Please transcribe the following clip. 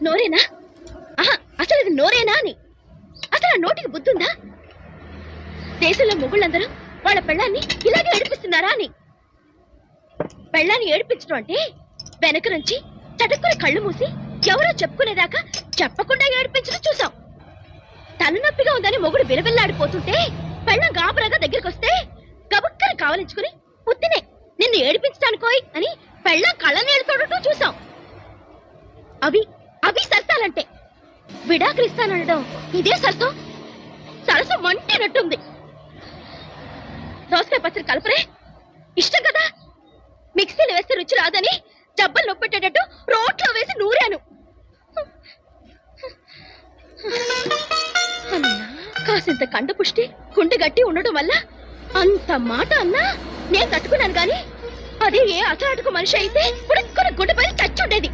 నోరేనా? ఆహా, అసలు ఇది నోరేనా అని. అసలు ఆ నోటికి బుద్ధుందా? దేశంలో మొగుళ్ళందరూ వాళ్ళ పెళ్ళాన్ని ఇలాగే ఏడిపిస్తున్నారా అని. పెళ్ళాన్ని ఏడిపించడం అంటే వెనక నుంచి చటుక్కుని కళ్ళు మూసి ఎవరో చెప్పుకునేదాకా చెప్పకుండా ఏడిపించడం చూసాం. తలనొప్పిగా ఉందని మొగుడు విలవిల్లాడిపోతుంటే పెళ్ళం గాబరాగా దగ్గరికి వస్తే గబుక్కని కావలించుకుని పుత్తినే నిన్ను ఏడిపించడానికోయ్ అని పెళ్ళం కళ్ళనీళ్ళు తోడటం చూసాం. అవి అవి సరసాలంటే. విడాకులిస్తానడం ఇదే సరసం. సరసం మంటేనట్టుంది. దోసకాయ పచ్చడి కలపరే, ఇష్టం కదా. మిక్సీలో వేస్తే రుచి రాదని జబ్బలు నొప్పెట్టేటట్టు రోట్లో వేసి నూరాను. కాసింత కండపుష్టి గుండె గట్టి ఉండడం వల్ల అంత మాట అన్నా నేను తట్టుకున్నాను గాని అదే ఏ అసలాటకు మనిషి అయితే పుడుక్కున గుండెపై చచ్చుండేది.